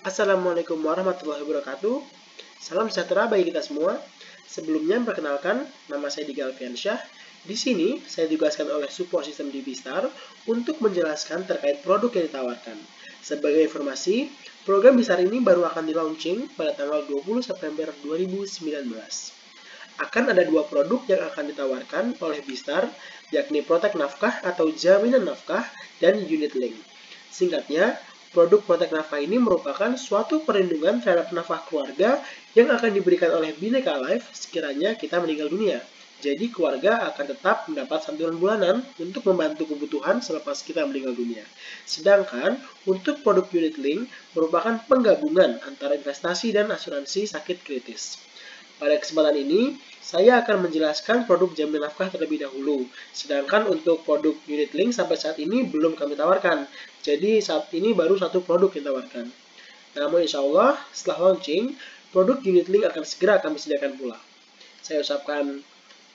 Assalamualaikum warahmatullahi wabarakatuh. Salam sejahtera bagi kita semua. Sebelumnya perkenalkan, nama saya Dika Alfiansyah. Di sini saya ditugaskan oleh support system di Bistar untuk menjelaskan terkait produk yang ditawarkan. Sebagai informasi, program Bistar ini baru akan di-launching pada tanggal 20 September 2019. Akan ada dua produk yang akan ditawarkan oleh Bistar, yakni Protek Nafkah atau Jaminan Nafkah dan Unit Link. Singkatnya, produk Protek Nafkah ini merupakan suatu perlindungan terhadap nafkah keluarga yang akan diberikan oleh Bhinneka Life sekiranya kita meninggal dunia. Jadi keluarga akan tetap mendapat santunan bulanan untuk membantu kebutuhan selepas kita meninggal dunia. Sedangkan untuk produk Unit Link merupakan penggabungan antara investasi dan asuransi sakit kritis. Pada kesempatan ini, saya akan menjelaskan produk jaminan nafkah terlebih dahulu. Sedangkan untuk produk Unit Link sampai saat ini belum kami tawarkan. Jadi saat ini baru satu produk yang ditawarkan. Namun insya Allah setelah launching, produk Unit Link akan segera kami sediakan pula. Saya ucapkan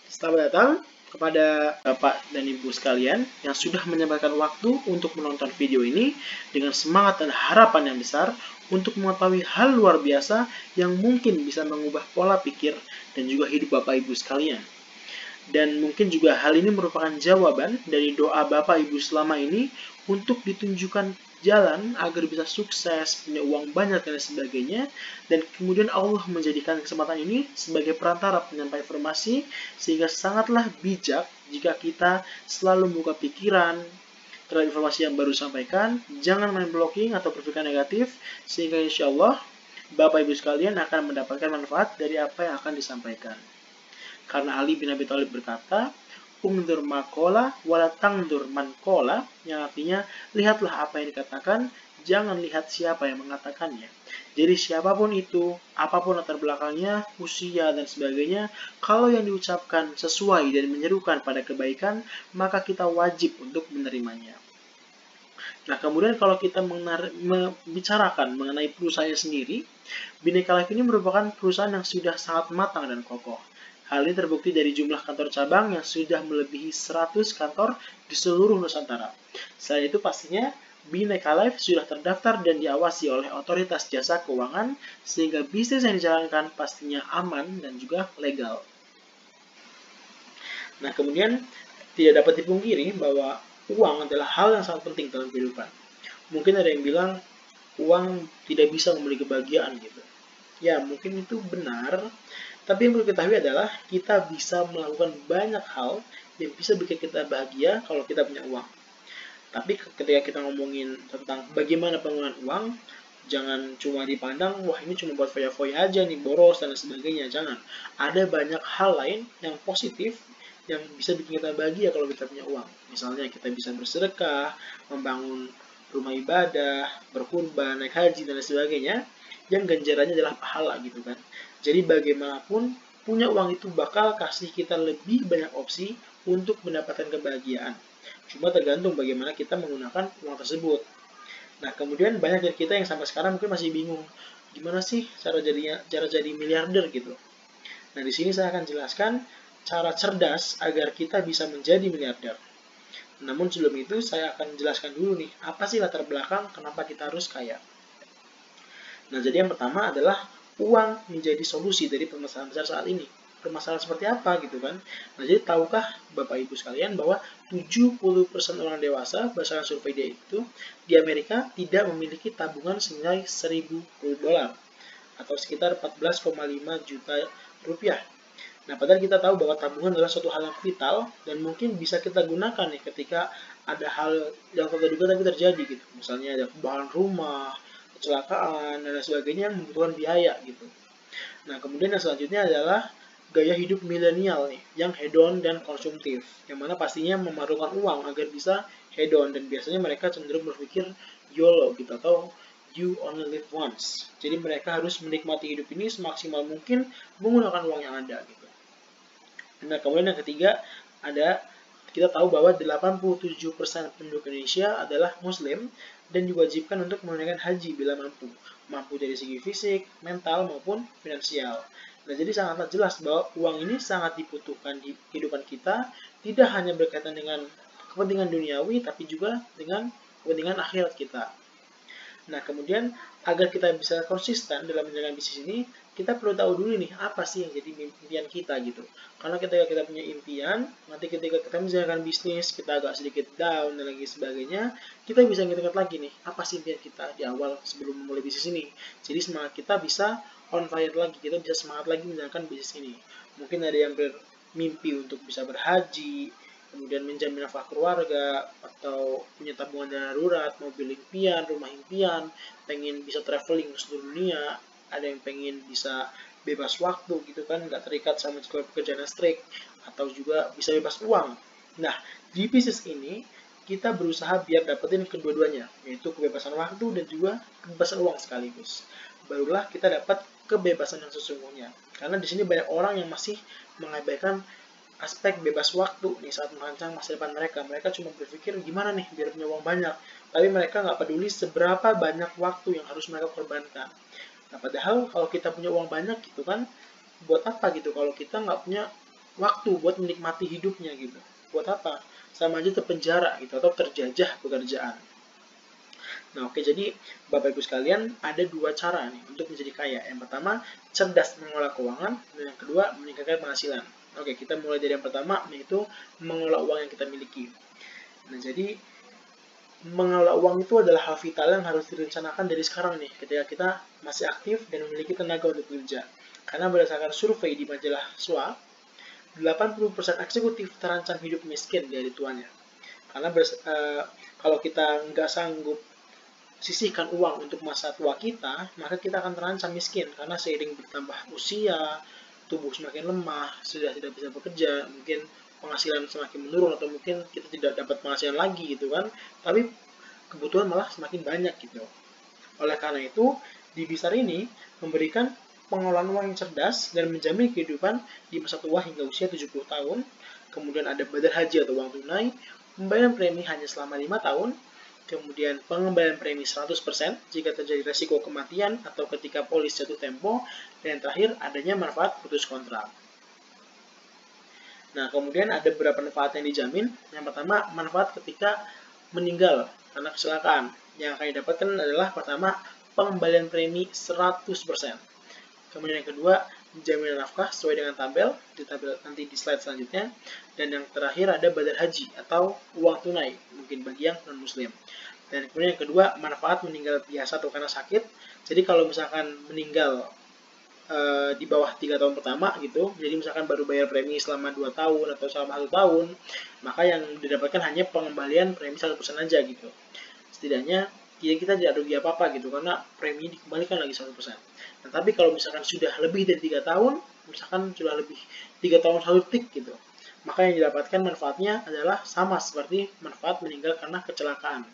selamat datang kepada Bapak dan Ibu sekalian yang sudah menyempatkan waktu untuk menonton video ini dengan semangat dan harapan yang besar untuk mengetahui hal luar biasa yang mungkin bisa mengubah pola pikir dan juga hidup Bapak Ibu sekalian. Dan mungkin juga hal ini merupakan jawaban dari doa Bapak Ibu selama ini untuk ditunjukkan jalan agar bisa sukses, punya uang banyak dan sebagainya. Dan kemudian Allah menjadikan kesempatan ini sebagai perantara penyampai informasi sehingga sangatlah bijak jika kita selalu membuka pikiran terhadap informasi yang baru disampaikan, jangan main blocking atau berpikir negatif, sehingga insya Allah Bapak Ibu sekalian akan mendapatkan manfaat dari apa yang akan disampaikan. Karena Ali bin Abi Thalib berkata, "Ungdur makola wala tangdur mankola," yang artinya lihatlah apa yang dikatakan, jangan lihat siapa yang mengatakannya. Jadi siapapun itu, apapun latar belakangnya, usia dan sebagainya, kalau yang diucapkan sesuai dan menyerukan pada kebaikan, maka kita wajib untuk menerimanya. Nah, kemudian kalau kita membicarakan mengenai perusahaannya sendiri, Bhinneka Life ini merupakan perusahaan yang sudah sangat matang dan kokoh. Hal ini terbukti dari jumlah kantor cabang yang sudah melebihi 100 kantor di seluruh Nusantara. Selain itu pastinya Bhinneka Life sudah terdaftar dan diawasi oleh otoritas jasa keuangan sehingga bisnis yang dijalankan pastinya aman dan juga legal. Nah, kemudian tidak dapat dipungkiri bahwa uang adalah hal yang sangat penting dalam kehidupan. Mungkin ada yang bilang uang tidak bisa memberi kebahagiaan gitu. Ya, mungkin itu benar, tapi yang perlu kita ketahui adalah kita bisa melakukan banyak hal yang bisa bikin kita bahagia kalau kita punya uang. Tapi ketika kita ngomongin tentang bagaimana penggunaan uang, jangan cuma dipandang, wah ini cuma buat foya-foya aja nih, boros dan sebagainya. Jangan. Ada banyak hal lain yang positif yang bisa bikin kita bahagia kalau kita punya uang. Misalnya kita bisa bersedekah, membangun rumah ibadah, berkurban, naik haji, dan sebagainya, yang ganjarannya adalah pahala gitu kan. Jadi bagaimanapun, punya uang itu bakal kasih kita lebih banyak opsi untuk mendapatkan kebahagiaan. Cuma tergantung bagaimana kita menggunakan uang tersebut. Nah, kemudian banyak dari kita yang sampai sekarang mungkin masih bingung, gimana sih cara jadi miliarder gitu. Nah, di sini saya akan jelaskan cara cerdas agar kita bisa menjadi miliarder. Namun sebelum itu saya akan jelaskan dulu nih, apa sih latar belakang kenapa kita harus kaya. Nah, jadi yang pertama adalah uang menjadi solusi dari permasalahan besar saat ini. Permasalahan seperti apa gitu kan. Nah, jadi tahukah Bapak Ibu sekalian bahwa 70% orang dewasa berdasarkan survei dia itu di Amerika tidak memiliki tabungan senilai $1.000 atau sekitar 14,5 juta rupiah. Nah, padahal kita tahu bahwa tabungan adalah suatu hal yang vital dan mungkin bisa kita gunakan nih ketika ada hal yang tak terduga tapi terjadi gitu. Misalnya ada kebakaran rumah, kecelakaan, dan sebagainya yang membutuhkan biaya gitu. Nah, kemudian yang selanjutnya adalah gaya hidup milenial nih, yang hedon dan konsumtif, yang mana pastinya memerlukan uang agar bisa hedon, dan biasanya mereka cenderung berpikir YOLO gitu, atau you only live once. Jadi mereka harus menikmati hidup ini semaksimal mungkin menggunakan uang yang ada gitu. Nah, kemudian yang ketiga ada kita tahu bahwa 87% penduduk Indonesia adalah Muslim dan diwajibkan untuk menunaikan haji bila mampu. Mampu dari segi fisik, mental, maupun finansial. Nah, jadi sangatlah jelas bahwa uang ini sangat dibutuhkan di kehidupan kita, tidak hanya berkaitan dengan kepentingan duniawi, tapi juga dengan kepentingan akhirat kita. Nah, kemudian agar kita bisa konsisten dalam menjalankan bisnis ini, kita perlu tahu dulu nih, apa sih yang jadi impian kita gitu. Karena ketika kita punya impian, nanti ketika kita menjalankan bisnis, kita agak sedikit down dan lain sebagainya, kita bisa ingat lagi nih, apa sih impian kita di awal sebelum memulai bisnis ini. Jadi semangat kita bisa on fire lagi, kita bisa semangat lagi menjalankan bisnis ini. Mungkin ada yang bermimpi untuk bisa berhaji, kemudian menjamin nafkah keluarga, atau punya tabungan dana darurat, mobil impian, rumah impian, pengen bisa traveling ke seluruh dunia, ada yang pengen bisa bebas waktu gitu kan, nggak terikat sama pekerjaan yang strict, atau juga bisa bebas uang. Nah, di bisnis ini kita berusaha biar dapetin kedua-duanya, yaitu kebebasan waktu dan juga kebebasan uang sekaligus. Barulah kita dapat kebebasan yang sesungguhnya. Karena di sini banyak orang yang masih mengabaikan aspek bebas waktu nih saat merancang masa depan mereka. Mereka cuma berpikir gimana nih biar punya uang banyak. Tapi mereka nggak peduli seberapa banyak waktu yang harus mereka korbankan. Nah, padahal kalau kita punya uang banyak gitu kan, buat apa gitu kalau kita nggak punya waktu buat menikmati hidupnya gitu. Buat apa? Sama aja terpenjara gitu atau terjajah pekerjaan. Nah, oke, jadi Bapak Ibu sekalian, ada dua cara nih untuk menjadi kaya. Yang pertama, cerdas mengelola keuangan, dan yang kedua, meningkatkan penghasilan. Oke, kita mulai dari yang pertama, yaitu mengelola uang yang kita miliki. Nah, jadi mengelola uang itu adalah hal vital yang harus direncanakan dari sekarang nih, ketika kita masih aktif dan memiliki tenaga untuk bekerja. Karena berdasarkan survei di majalah SWA, 80% eksekutif terancam hidup miskin dari tuanya. Karena kalau kita nggak sanggup sisihkan uang untuk masa tua kita, maka kita akan terancam miskin karena seiring bertambah usia, tubuh semakin lemah, sudah tidak bisa bekerja, mungkin penghasilan semakin menurun atau mungkin kita tidak dapat penghasilan lagi gitu kan. Tapi kebutuhan malah semakin banyak gitu. Oleh karena itu, di Bistar ini memberikan pengelolaan uang yang cerdas dan menjamin kehidupan di masa tua hingga usia 70 tahun. Kemudian ada badal haji atau uang tunai, pembayaran premi hanya selama 5 tahun, kemudian pengembalian premi 100% jika terjadi resiko kematian atau ketika polis jatuh tempo, dan yang terakhir adanya manfaat putus kontrak. Nah, kemudian ada beberapa manfaat yang dijamin. Yang pertama, manfaat ketika meninggal karena kecelakaan. Yang akan didapatkan adalah pertama, pengembalian premi 100%. Kemudian yang kedua, jaminan nafkah sesuai dengan tabel nanti di slide selanjutnya. Dan yang terakhir ada badal haji atau uang tunai, mungkin bagi yang non-muslim. Dan kemudian yang kedua, manfaat meninggal biasa atau karena sakit. Jadi kalau misalkan meninggal di bawah 3 tahun pertama gitu, jadi misalkan baru bayar premi selama 2 tahun atau selama 1 tahun, maka yang didapatkan hanya pengembalian premi 1% aja gitu. Setidaknya kita tidak rugi apa-apa gitu, karena premi dikembalikan lagi 1%. Nah, tapi kalau misalkan sudah lebih dari 3 tahun, misalkan sudah lebih 3 tahun 1 tik gitu, maka yang didapatkan manfaatnya adalah sama seperti manfaat meninggal karena kecelakaan.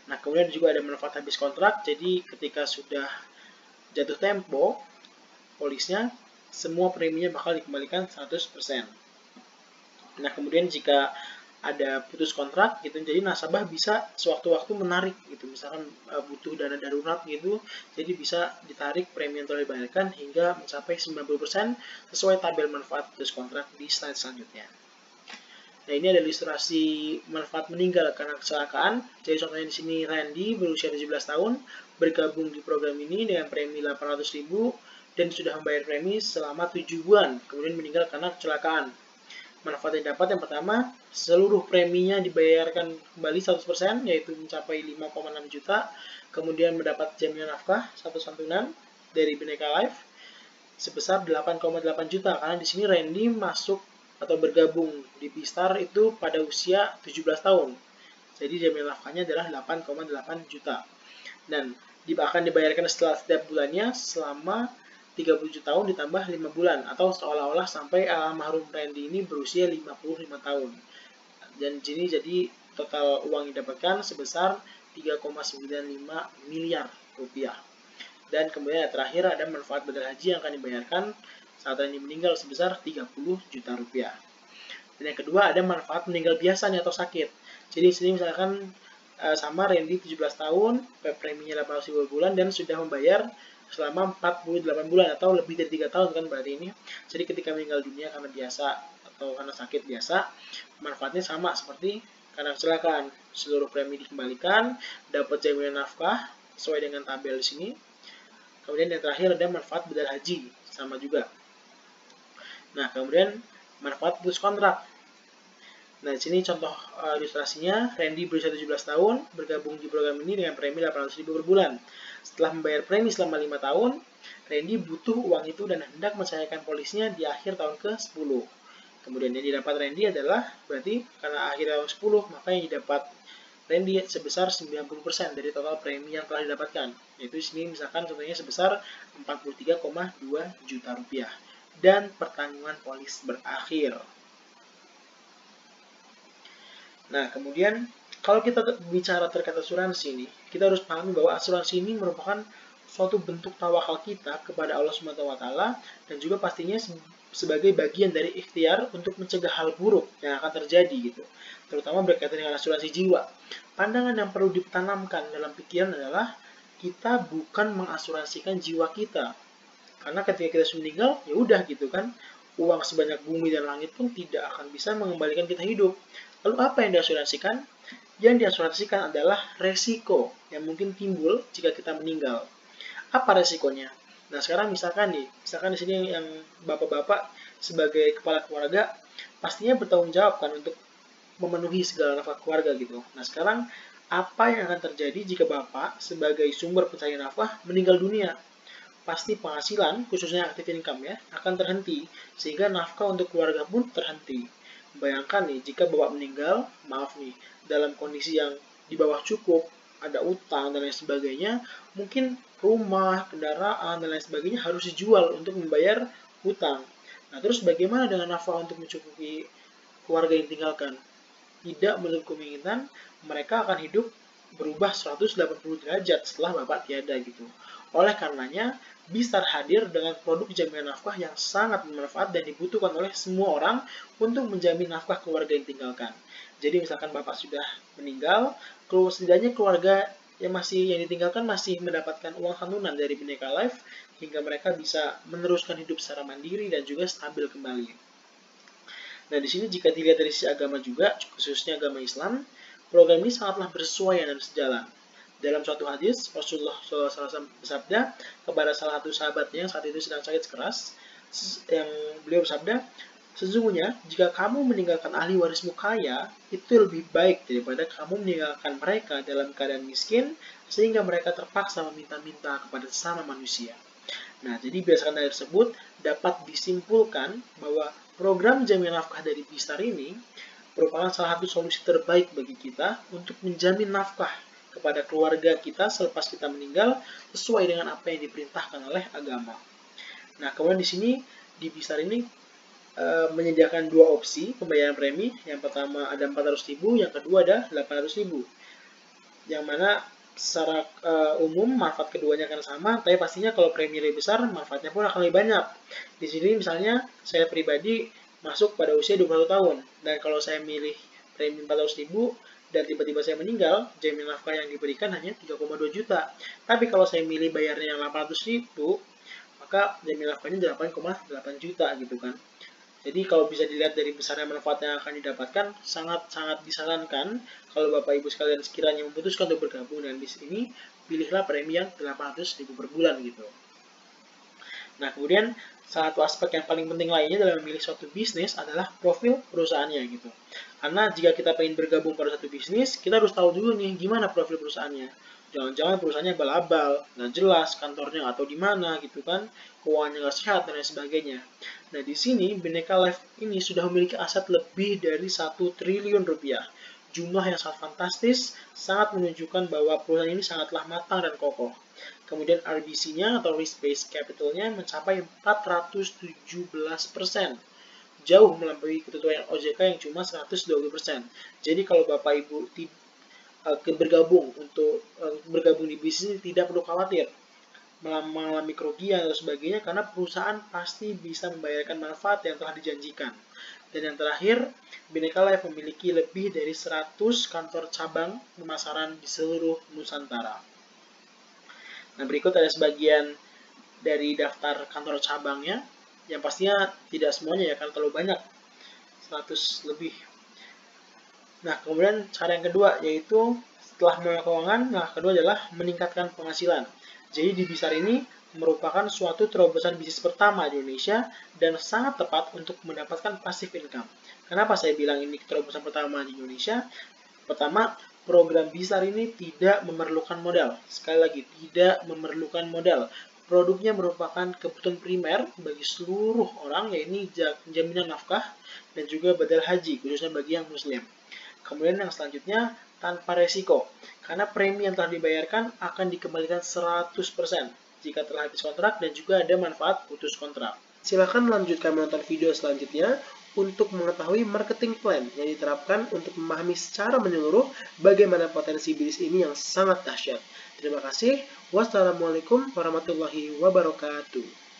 Nah, kemudian juga ada manfaat habis kontrak, jadi ketika sudah jatuh tempo, polisnya, semua preminya bakal dikembalikan 100%. Nah, kemudian jika ada putus kontrak gitu, jadi nasabah bisa sewaktu-waktu menarik gitu, misalkan butuh dana darurat gitu, jadi bisa ditarik premi yang telah dibayarkan hingga mencapai 90% sesuai tabel manfaat putus kontrak di slide selanjutnya. Nah, ini ada ilustrasi manfaat meninggal karena kecelakaan. Jadi contohnya di sini Randy berusia 17 tahun bergabung di program ini dengan premi 800.000 dan sudah membayar premi selama 7 bulan, kemudian meninggal karena kecelakaan. Manfaat yang dapat yang pertama, seluruh preminya dibayarkan kembali 100%, yaitu mencapai 5,6 juta, kemudian mendapat jaminan nafkah satu santunan dari Bhinneka Life sebesar 8,8 juta, karena di sini Randy masuk atau bergabung di Bistar itu pada usia 17 tahun. Jadi jaminan nafkahnya adalah 8,8 juta. Dan akan dibayarkan setelah setiap bulannya selama 37 tahun ditambah 5 bulan, atau seolah-olah sampai almarhum Randy ini berusia 55 tahun. Dan sini jadi total uang yang didapatkan sebesar 3,95 miliar rupiah. Dan kemudian yang terakhir ada manfaat badal haji yang akan dibayarkan saat Randy meninggal sebesar 30 juta rupiah. Dan yang kedua ada manfaat meninggal biasa nih atau sakit. Jadi di sini misalkan sama Randy 17 tahun, preminya 800.000 bulan dan sudah membayar selama 48 bulan atau lebih dari 3 tahun kan berarti ini. Jadi ketika meninggal dunia karena biasa atau karena sakit biasa, manfaatnya sama seperti karena kecelakaan. Seluruh premi dikembalikan, dapat jaminan nafkah sesuai dengan tabel di sini. Kemudian yang terakhir ada manfaat bedal haji, sama juga. Nah, kemudian manfaat putus kontrak. Nah, di sini contoh ilustrasinya, Randy berusia 17 tahun, bergabung di program ini dengan premi 800.000 per bulan. Setelah membayar premi selama 5 tahun, Randy butuh uang itu dan hendak mencairkan polisnya di akhir tahun ke-10. Kemudian yang didapat Randy adalah, berarti karena akhir tahun 10, maka yang didapat Randy sebesar 90% dari total premi yang telah didapatkan. Yaitu di sini misalkan contohnya sebesar 43,2 juta rupiah. Dan pertanggungan polis berakhir. Nah, kemudian kalau kita bicara terkait asuransi ini, kita harus pahami bahwa asuransi ini merupakan suatu bentuk tawakal kita kepada Allah SWT dan juga pastinya sebagai bagian dari ikhtiar untuk mencegah hal buruk yang akan terjadi gitu. Terutama berkaitan dengan asuransi jiwa. Pandangan yang perlu ditanamkan dalam pikiran adalah kita bukan mengasuransikan jiwa kita. Karena ketika kita sudah meninggal, ya udah gitu kan. Uang sebanyak bumi dan langit pun tidak akan bisa mengembalikan kita hidup. Lalu apa yang diasuransikan? Yang diasuransikan adalah resiko yang mungkin timbul jika kita meninggal. Apa resikonya? Nah, sekarang misalkan di sini yang bapak-bapak sebagai kepala keluarga pastinya bertanggung jawab kan untuk memenuhi segala nafkah keluarga gitu. Nah, sekarang apa yang akan terjadi jika bapak sebagai sumber pencarian nafkah meninggal dunia? Pasti penghasilan, khususnya active income ya, akan terhenti, sehingga nafkah untuk keluarga pun terhenti. Bayangkan nih, jika bapak meninggal, maaf nih, dalam kondisi yang di bawah cukup, ada utang dan lain sebagainya, mungkin rumah, kendaraan, dan lain sebagainya harus dijual untuk membayar hutang. Nah, terus bagaimana dengan nafkah untuk mencukupi keluarga yang ditinggalkan? Tidak menutup kemungkinan mereka akan hidup berubah 180 derajat setelah bapak tiada gitu. Oleh karenanya, Bistar hadir dengan produk jaminan nafkah yang sangat bermanfaat dan dibutuhkan oleh semua orang untuk menjamin nafkah keluarga yang ditinggalkan. Jadi misalkan bapak sudah meninggal, setidaknya keluarga yang ditinggalkan masih mendapatkan uang santunan dari Bhinneka Life hingga mereka bisa meneruskan hidup secara mandiri dan juga stabil kembali. Nah, di sini jika dilihat dari sisi agama juga, khususnya agama Islam, program ini sangatlah bersesuaian dan sejalan. Dalam suatu hadis, Rasulullah SAW bersabda kepada salah satu sahabatnya yang saat itu sedang sakit keras, yang beliau bersabda, sesungguhnya jika kamu meninggalkan ahli warismu kaya, itu lebih baik daripada kamu meninggalkan mereka dalam keadaan miskin, sehingga mereka terpaksa meminta-minta kepada sesama manusia. Nah, jadi berdasarkan dari tersebut, dapat disimpulkan bahwa program jaminan nafkah dari Bistar ini merupakan salah satu solusi terbaik bagi kita untuk menjamin nafkah kepada keluarga kita selepas kita meninggal sesuai dengan apa yang diperintahkan oleh agama. Nah, kemudian di sini di Bistar ini menyediakan dua opsi pembayaran premi. Yang pertama ada 400.000, yang kedua ada 800.000. Yang mana secara umum manfaat keduanya akan sama, tapi pastinya kalau premi lebih besar, manfaatnya pun akan lebih banyak. Di sini misalnya saya pribadi masuk pada usia 21 tahun, dan kalau saya milih premi 400.000 dan tiba-tiba saya meninggal, jaminan nafkah yang diberikan hanya 3,2 juta. Tapi kalau saya milih bayarnya yang 800.000, maka jaminan nafkahnya 8,8 juta gitu kan. Jadi kalau bisa dilihat dari besarnya manfaat yang akan didapatkan, sangat-sangat disarankan kalau Bapak Ibu sekalian sekiranya memutuskan untuk bergabung dengan bisnis ini, pilihlah premi yang 800.000 per bulan gitu. Nah, kemudian salah satu aspek yang paling penting lainnya dalam memilih suatu bisnis adalah profil perusahaannya gitu. Karena jika kita ingin bergabung pada satu bisnis, kita harus tahu dulu nih gimana profil perusahaannya. Jangan-jangan perusahaannya balabal, nggak jelas kantornya atau di mana gitu kan, keuangannya nggak sehat dan lain sebagainya. Nah, di sini Bhinneka Life ini sudah memiliki aset lebih dari 1 triliun rupiah. Jumlah yang sangat fantastis, sangat menunjukkan bahwa perusahaan ini sangatlah matang dan kokoh. Kemudian RBC-nya atau Risk Based Capital-nya mencapai 417%. Jauh melampaui ketentuan OJK yang cuma 120%. Jadi kalau Bapak Ibu bergabung di bisnis tidak perlu khawatir mengalami kerugian dan sebagainya karena perusahaan pasti bisa membayarkan manfaat yang telah dijanjikan. Dan yang terakhir, Bhinneka Life memiliki lebih dari 100 kantor cabang pemasaran di seluruh Nusantara. Nah, berikut ada sebagian dari daftar kantor cabangnya, yang pastinya tidak semuanya ya, karena terlalu banyak, 100 lebih. Nah, kemudian cara yang kedua yaitu Setelah mengelola keuangan, langkah kedua adalah meningkatkan penghasilan. Jadi di Bistar ini merupakan suatu terobosan bisnis pertama di Indonesia dan sangat tepat untuk mendapatkan passive income. Kenapa saya bilang ini terobosan pertama di Indonesia? Pertama, program Bistar ini tidak memerlukan modal. Sekali lagi, tidak memerlukan modal. Produknya merupakan kebutuhan primer bagi seluruh orang, yaitu jaminan nafkah dan juga badal haji, khususnya bagi yang muslim. Kemudian yang selanjutnya, tanpa resiko. Karena premi yang telah dibayarkan akan dikembalikan 100% jika telah habis kontrak dan juga ada manfaat putus kontrak. Silakan melanjutkan menonton video selanjutnya untuk mengetahui marketing plan yang diterapkan untuk memahami secara menyeluruh bagaimana potensi bisnis ini yang sangat dahsyat. Terima kasih. Wassalamualaikum warahmatullahi wabarakatuh.